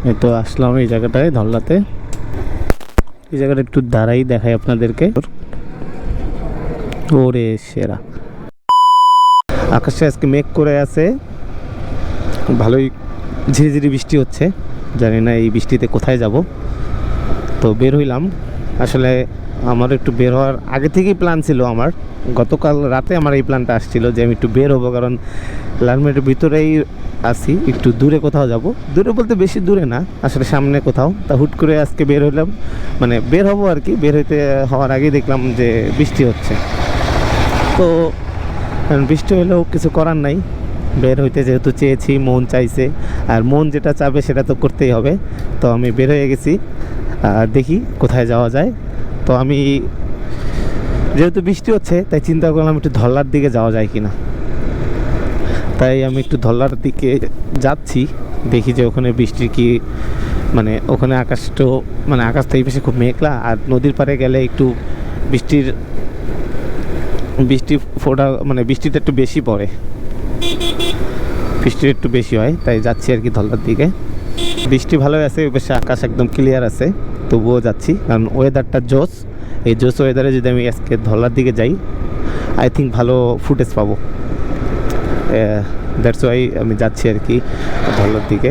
এই তো আসলাম এই জায়গাটায় ধল্লাতে। এই জায়গাটা একটু দাঁড়াই দেখাই আপনাদেরকে। ওরে সেরা, আকাশে আজকে মেঘ করে আছে, ভালোই ঝিরিঝিরি বৃষ্টি হচ্ছে। জানি না এই বৃষ্টিতে কোথায় যাব। তো বের হইলাম। আসলে আমার একটু বের হওয়ার আগে থেকেই প্ল্যান ছিল আমার। গতকাল রাতে আমার এই প্ল্যানটা আসছিল যে আমি একটু বের হবো, কারণ লালমেটের ভিতরেই আছি, একটু দূরে কোথাও যাব। দূরে বলতে বেশি দূরে না, আসলে সামনে কোথাও। তা হুট করে আজকে বের হইলাম, মানে বের হবো আর কি। বের হইতে হওয়ার আগেই দেখলাম যে বৃষ্টি হচ্ছে। তো বৃষ্টি হলেও কিছু করার নাই, বের হইতে যেহেতু চেয়েছি, মন চাইছে, আর মন যেটা চাবে সেটা তো করতেই হবে। তো আমি বের হয়ে গেছি, দেখি কোথায় যাওয়া যায়। তো আমি যেহেতু বৃষ্টি হচ্ছে তাই চিন্তা করলাম একটু ধল্লার দিকে যাওয়া যায় কিনা। তাই আমি একটু ধল্লার দিকে যাচ্ছি, দেখি যে ওখানে বৃষ্টির কি, মানে ওখানে আকাশটা, মানে আকাশটা এই পাশে খুব মেঘলা, আর নদীর পাড়ে গেলে একটু বৃষ্টি ফোটা, মানে বৃষ্টিটা একটু বেশি পড়ে, বৃষ্টির একটু বেশি হয়। তাই যাচ্ছি আর কি ধল্লার দিকে। বৃষ্টি ভালোই আছে, বেশ আকাশ একদম ক্লিয়ার আছে, তবুও যাচ্ছি কারণ ওয়েদারটা জোস। এই জোস ওয়েদারে যদি আমি আজকে ধল্লার দিকে যাই, আই থিঙ্ক ভালো ফুটেজ পাবো। দ্যাটস ওয়াই আমি যাচ্ছি আর কি ধল্লার দিকে।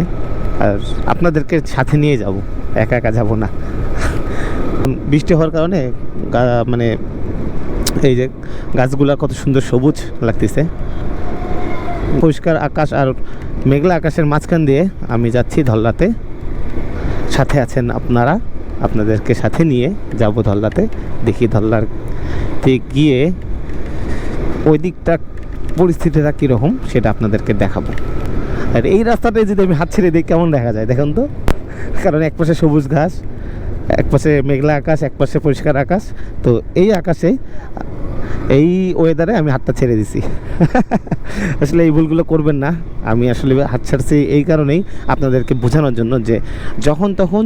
আর আপনাদেরকে সাথে নিয়ে যাব, একা একা যাব না। বৃষ্টি হওয়ার কারণে মানে এই যে গাছগুলা কত সুন্দর সবুজ লাগতেছে, পরিষ্কার আকাশ আর মেঘলা আকাশের মাঝখান দিয়ে আমি যাচ্ছি ধল্লাতে। সাথে আছেন আপনারা, আপনাদেরকে সাথে নিয়ে যাব ধল্লাতে। দেখি ধল্লাতে গিয়ে ওই দিকটা পরিস্থিতিটা কীরকম সেটা আপনাদেরকে দেখাবো। আর এই রাস্তাটায় যদি আমি হাত ছেড়ে দিই কেমন দেখা যায় দেখুন তো, কারণ এক পাশে সবুজ ঘাস, এক পাশে মেঘলা আকাশ, এক পাশে পরিষ্কার আকাশ। তো এই আকাশে, এই ওয়েদারে আমি হাতটা ছেড়ে দিছি। আসলে এই ভুলগুলো করবেন না। আমি আসলে হাত ছাড়ছি এই কারণেই, আপনাদেরকে বোঝানোর জন্য যে যখন তখন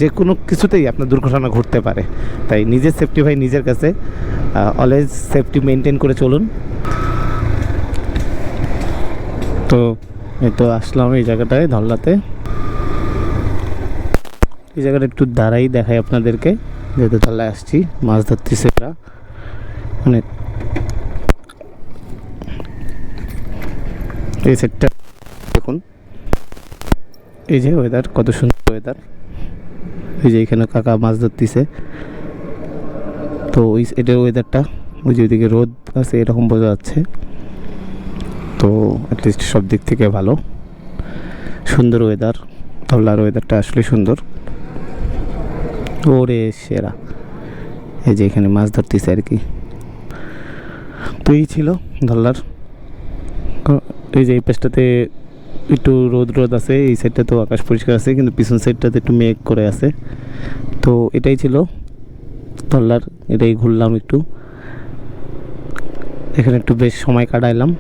যে কোনো কিছুতেই আপনার দুর্ঘটনা ঘটতে পারে। তাই নিজের সেফটি ভাই নিজের কাছে, অলওয়েজ সেফটি মেনটেন করে চলুন। তো এই তো আসলাম এই জায়গাটায় ধল্লাতে। এই জায়গাটা একটু দাঁড়াই দেখাই আপনাদেরকে, যেহেতু ধল্লায় আসছি। মাছ ধরতেছে এরা, মানে এই সেটটা দেখুন। এই যে ওয়েদার, কত সুন্দর ওয়েদার। এই যে এখানে কাকা মাছ ধরতেছে। তো ওই এটার ওয়েদারটা, ওই যে ওইদিকে রোদ আছে এরকম বোঝা যাচ্ছে। তো অ্যাটলিস্ট সব দিক থেকে ভালো, সুন্দর ওয়েদার। ধল্লার ওয়েদারটা আসলে সুন্দর। ওরে সেরা, এই যে এখানে মাছ ধরতেছে আর কি। তো এই ছিল ধল্লার। এই যে এই পেজটাতে একটু রোদ আছে, এই সাইডটাতেও আকাশ পরিষ্কার আছে, কিন্তু পিছন সাইডটাতে একটু মেঘ করে আছে। তো এটাই ছিল ধল্লার, এটাই ঘুরলাম একটু, এখানে একটু বেশ সময় কাটাইলাম।